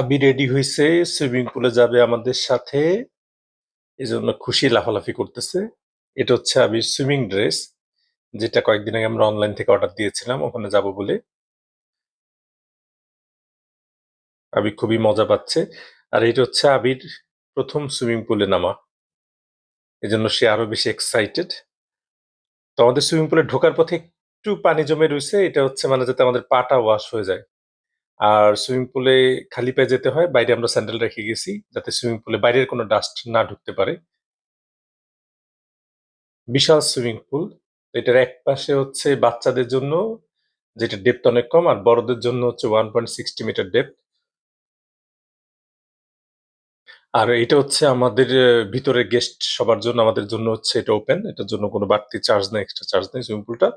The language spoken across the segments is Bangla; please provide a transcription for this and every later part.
আবি রেডি হইছে, সুইমিং পুলে যাবে আমাদের সাথে। এজন্য খুশি লাফালাফি করতেছে। এটা হচ্ছে আবির সুইমিং ড্রেস, যেটা কয়েকদিন আগে আমরা অনলাইন থেকে অর্ডার দিয়েছিলাম ওখানে যাব বলে। আবি খুবই মজা পাচ্ছে। আর এটা হচ্ছে আবির প্রথম সুইমিং পুলে নামা, এজন্য সে আরো বেশি এক্সাইটেড। তো আমাদের সুইমিং পুলে ঢোকার পথে একটু পানি জমে রয়েছে, এটা হচ্ছে মানে যাতে আমাদের পাটা ওয়াশ হয়ে যায়। আর সুইমিং পুলে খালি পায়ে যেতে হয়, বাইরে আমরা স্যান্ডেল রেখে গেছি যাতে সুইমিং পুলে বাইরের কোনো ডাস্ট না ঢুকতে পারে। বিশাল সুইমিং পুল। এটার এক পাশে হচ্ছে বাচ্চাদের জন্য, যেটা ডেপথ অনেক কম, আর বড়দের জন্য হচ্ছে 1.60 মিটার ডেপথ। আর এটা হচ্ছে আমাদের ভিতরে গেস্ট সবার জন্য, আমাদের জন্য হচ্ছে এটা ওপেন, এটার জন্য কোনো বাড়তি চার্জ নেই, এক্সট্রা চার্জ নেই সুইমিং পুলটা।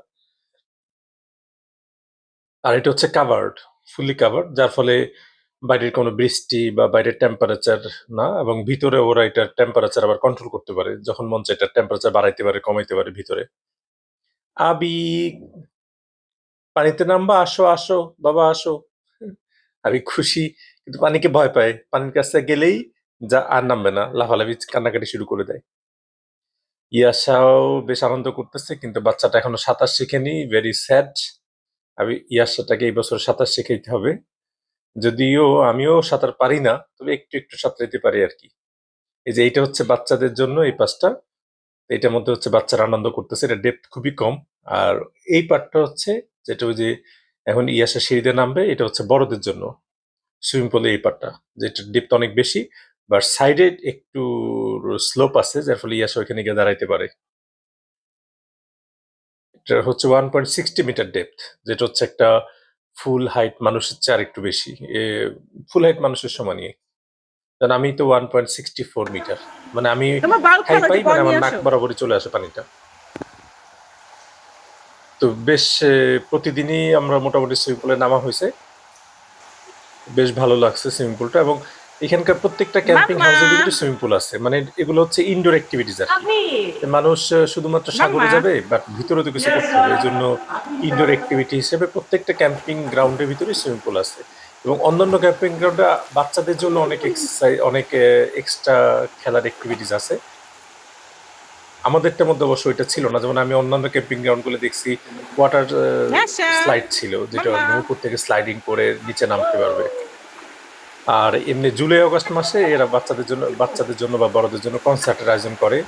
আর এটা হচ্ছে কাভার্ড, ফুলি কাভার্ড, যার ফলে বাইরের কোনো বৃষ্টি বা বাইরের টেম্পারেচার না, এবং ভিতরে ওরা এটা টেম্পারেচার আবার কন্ট্রোল করতে পারে, যখন মন চায় এটা টেম্পারেচার বাড়াইতে পারে কমাইতে পারে ভিতরে। আবি, পানিতে নামবা, আসো আসো বাবা আসো। আমি খুশি, কিন্তু পানিকে ভয় পায়, পানির কাছে গেলেই যা আর নামবে না, লাফালাফি কান্নাকাটি শুরু করে দেয়। ইয়াসাও বেশ আনন্দ করতেছে, কিন্তু বাচ্চাটা এখনো সাঁতার শিখেনি, ভেরি স্যাড। আমি ইয়াসাটাকে এই বছর সাঁতার শিখাইতে হবে, যদিও আমিও সাঁতার পারি না, তবে একটু একটু সাঁতরাইতে পারি আর কি। এই যে এইটা হচ্ছে বাচ্চাদের জন্য এই পাশটা, এটার মধ্যে হচ্ছে বাচ্চারা আনন্দ করতেছে, এটা ডেপথ খুবই কম। আর এই পার্টটা হচ্ছে, যেটা ওই যে এখন ইয়াসা সিঁড়িতে নামবে, এটা হচ্ছে বড়দের জন্য সুইমিং পুলে এই পার্টটা, যেটা ডেপথ অনেক বেশি, বাট সাইডে একটু স্লোপ আছে, যার ফলে ইয়াসা ওইখানে গিয়ে দাঁড়াইতে পারে। এটা হচ্ছে 1.60 মিটার ডেপথ, যেটা হচ্ছে একটা ফুল হাইট মানুষের চেয়ে আর একটু বেশি, ফুল হাইট মানুষের সমানই। কারণ আমি তো 1.64 মিটার, মানে আমি তোমার বাল্ব ঠাই খানো পাই, যে কল মানে আমার নিয়ে নাক আসো। বরাবরই চলে আসে পানিটা। তো বেশ প্রতিদিনই আমরা মোটামুটি সুইমিং পুলে নামা হয়েছে, বেশ ভালো লাগছে সুইমিং পুলটা। এবং এখানকার প্রত্যেকটা ক্যাম্পিং মাম্মা, হাউসের ভিতরে সুইমিং পুল আছে, মানে এগুলো হচ্ছে ইনডোর অ্যাক্টিভিটিস আর কি। আবি, মানুষ শুধুমাত্র সাগরে মাম্মা। যাবে, বাট ভিতরে তো কিছু করতে হবে, এই জন্য ইনডোর অ্যাক্টিভিটি হিসেবে প্রত্যেকটা ক্যাম্পিং গ্রাউন্ডের ভিতরে সুইমিং পুল আছে। এবং অন্যান্য ক্যাম্পিং গ্রাউন্ডে বাচ্চাদের জন্য অনেক এক্সারসাইজ, অনেক এক্সট্রা খেলার অ্যাক্টিভিটিস আছে। আমাদেরটার মধ্যে অবশ্য এটা ছিল না, যেমন আমি অন্যান্য ক্যাম্পিং গ্রাউন্ড গুলো দেখছি ওয়াটার ইয়াসা, স্লাইড ছিল, যেটা মাম্মা। উপর থেকে স্লাইডিং করে নিচে নামতে পারবে। আর এমনি জুলাই আগস্ট মাসে এরা বাচ্চাদের জন্য বা বড়দের জন্য কনসার্টের আয়োজন করে,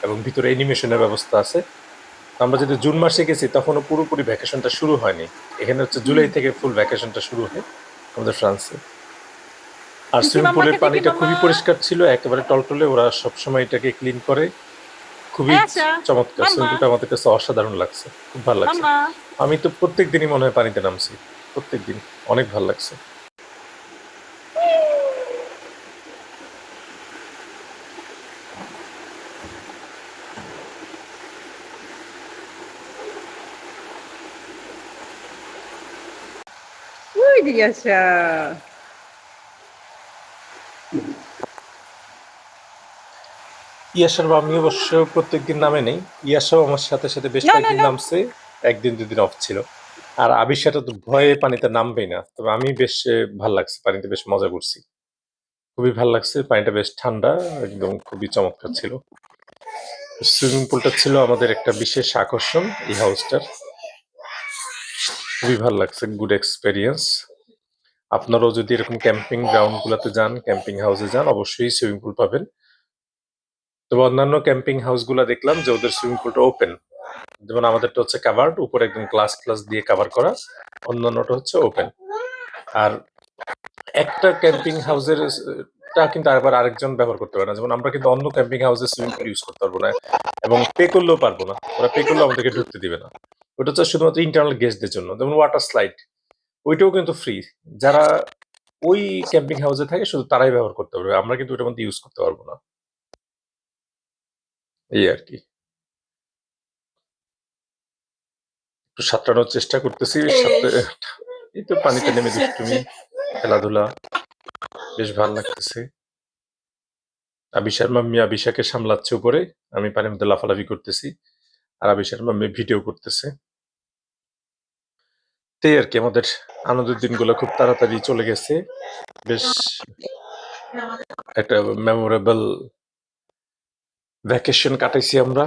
এবং ভিতরে অ্যানিমেশনের ব্যবস্থা আছে। আমরা যদি জুন মাসে গেছি তখনও পুরোপুরি ভ্যাকেশনটা শুরু হয়নি, এখানে হচ্ছে জুলাই থেকে ফুল ভ্যাকেশনটা শুরু হয় আমাদের ফ্রান্সে। আর দেখি সুইমিং মাম্মাকে পুলের দেখি পানিটা মাম্মা। খুবই পরিষ্কার ছিল, একেবারে টলটলে, ওরা সবসময় এটাকে ক্লিন করে। খুবই ইয়াসা, চমৎকার, সুইমিং মাম্মা, পুলটা আমাদের কাছে অসাধারণ লাগছে, খুব ভালো লাগছে। মাম্মা। আমি তো প্রত্যেক দিনই মনে হয় পানিতে নামছি, প্রত্যেক দিন, অনেক ভালো লাগছে। ওই যে ইয়াসা। ইয়াসার বা আমি অবশ্য প্রত্যেকদিন নামে নেই, ইয়াসাও আমার সাথে সাথে বেশ নো, নো, কয়েকদিন নো। নামছে, একদিন দুদিন অফ ছিল। আর আবির সাথে তো ভয়ে পানিতে নামবেই না, তবে আমি বেশ ভাল লাগছে, পানিতে বেশ মজা করছি, খুবই ভাল লাগছে, পানিটা বেশ ঠান্ডা, একদম খুবই চমৎকার ছিল। সুইমিং পুলটা ছিল আমাদের একটা বিশেষ আকর্ষণ এই হাউসটার, খুবই ভাল লাগছে, গুড এক্সপেরিয়েন্স। আপনারাও যদি এরকম ক্যাম্পিং গ্রাউন্ড গুলোতে যান, ক্যাম্পিং হাউসে যান, অবশ্যই সুইমিং পুল পাবেন। তবে অন্যান্য ক্যাম্পিং হাউস গুলা দেখলাম যে ওদের সুইমিং পুলটা ওপেন, যেমন আমাদেরটা হচ্ছে কাভার্ড, উপরে একদম গ্লাস গ্লাস দিয়ে কাভার করা, অন্যান্যটা হচ্ছে ওপেন। আর একটা ক্যাম্পিং হাউসের টা কিন্তু আবার আরেকজন ব্যবহার করতে পারে না, যেমন আমরা কিন্তু অন্য ক্যাম্পিং হাউসে সুইমিং পুল ইউজ করতে পারবো না, এবং পে করলেও পারবো না, ওরা পে করলেও আমাদেরকে ঢুকতে দিবে না। ওটা হচ্ছে শুধুমাত্র ইন্টারনাল গেস্টদের জন্য, যেমন ওয়াটার স্লাইড, ওইটাও কিন্তু ফ্রি। যারা ওই ক্যাম্পিং হাউসে থাকে শুধু তারাই ব্যবহার করতে পারবে, আমরা কিন্তু ওটার মধ্যে ইউজ করতে পারবো না, এই আর কি। একটু সাঁতরানোর চেষ্টা করতেছি, সাথে এই তো পানিতে নেমে দুষ্টুমি, খেলাধুলা, বেশ ভালো লাগতেছে। আবিশার মাম্মি আবিশাকে সামলাচ্ছে উপরে, আমি পানির মধ্যে লাফালাফি করতেছি, আর আবিশার মাম্মি ভিডিও করতেছে। তাই আর কি আমাদের আনন্দের দিনগুলো খুব তাড়াতাড়ি চলে গেছে। বেশ একটা মেমোরেবল ভ্যাকেশন কাটাইছি আমরা।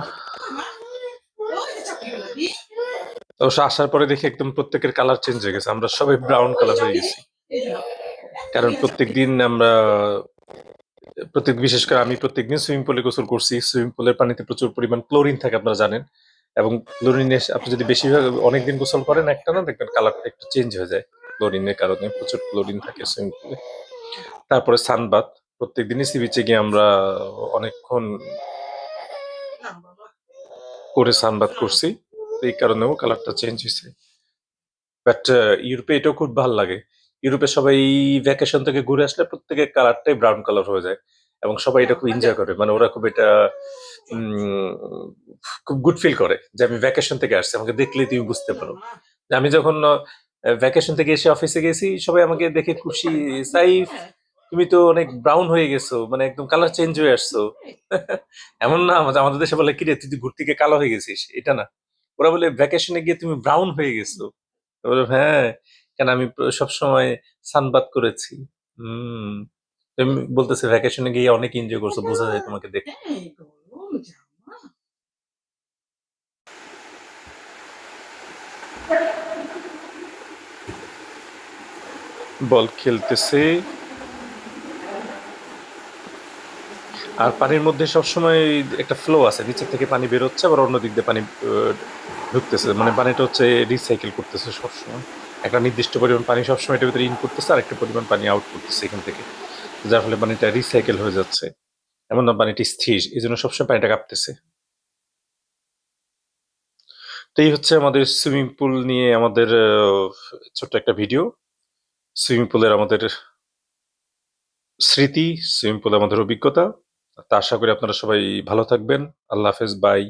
অবশ্য আসার পরে দেখি একদম প্রত্যেকের কালার চেঞ্জ হয়ে গেছে, আমরা সবাই ব্রাউন কালার হয়ে গেছি। কারণ বিশেষ করে আমি প্রত্যেকদিন সুইমিং পুলে গোসল করছি। সুইমিং পুলের পানিতে প্রচুর পরিমাণ ক্লোরিন থাকে, আপনারা জানেন। এবং ক্লোরিনে আপনি যদি বেশিরভাগ অনেকদিন গোসল করেন একটানা, দেখবেন কালারটা একটু চেঞ্জ হয়ে যায়। ক্লোরিনের কারণে প্রচুর ক্লোরিন থাকে সুইমিং পুলে। তারপরে সানবাথ, প্রত্যেকদিনই সি বিচে গিয়ে আমরা অনেকক্ষণ করে সানবাথ করছি, এই কারণেও কালারটা চেঞ্জ হয়েছে। বাট ইউরোপে এটাও খুব ভালো লাগে। ইউরোপে সবাই ভ্যাকেশন থেকে ঘুরে আসলে প্রত্যেকের কালারটাই ব্রাউন কালার হয়ে যায় এবং সবাই এটা খুব এনজয় করে। মানে ওরা খুব এটা উম, খুব গুড ফিল করে যে আমি ভ্যাকেশন থেকে আসছি, আমাকে দেখলেই তুমি বুঝতে পারো। যে আমি যখন ভ্যাকেশন থেকে এসে অফিসে গেছি, সবাই আমাকে দেখে খুশি, সাইফ তুমি তো অনেক ব্রাউন হয়ে গেছো, মানে একদম কালার চেঞ্জ হয়ে আসছো। এমন না আমাদের দেশে বলে কিরে তুই ঘুরতে গিয়ে কালো হয়ে গেছিস, এটা না। ওরা বলে ভ্যাকেশনে গিয়ে তুমি ব্রাউন হয়ে গেছো। বললাম, হ্যাঁ, কেন আমি সবসময় সানবাথ করেছি। হুম। তুমি বলতেছে ভ্যাকেশনে গিয়ে অনেক এনজয় করছো, বোঝা যায় তোমাকে দেখে। বল খেলতেছে আর পানির মধ্যে সবসময় একটা ফ্লো আছে, নিচের থেকে পানি বেরোচ্ছে আবার অন্য দিক দিয়ে পানি ঢুকতেছে, মানে পানিটা হচ্ছে রিসাইকেল করতেছে সবসময়। একটা নির্দিষ্ট পরিমাণ পানি সবসময় এটার ভিতরে ইন করতেছে আর একটা পরিমাণ পানি আউট করতেছে এখান থেকে, যার ফলে পানিটা রিসাইকেল হয়ে যাচ্ছে। এমন না পানিটি স্থির, এই জন্য সবসময় পানিটা কাঁপতেছে। তো এই হচ্ছে আমাদের সুইমিং পুল নিয়ে আমাদের ছোট্ট একটা ভিডিও। সুইমিং পুলের আমাদের স্মৃতি, সুইমিং পুলে আমাদের অভিজ্ঞতা। তা আশা করি আপনারা সবাই ভালো থাকবেন। আল্লাহ হাফেজ, বাই।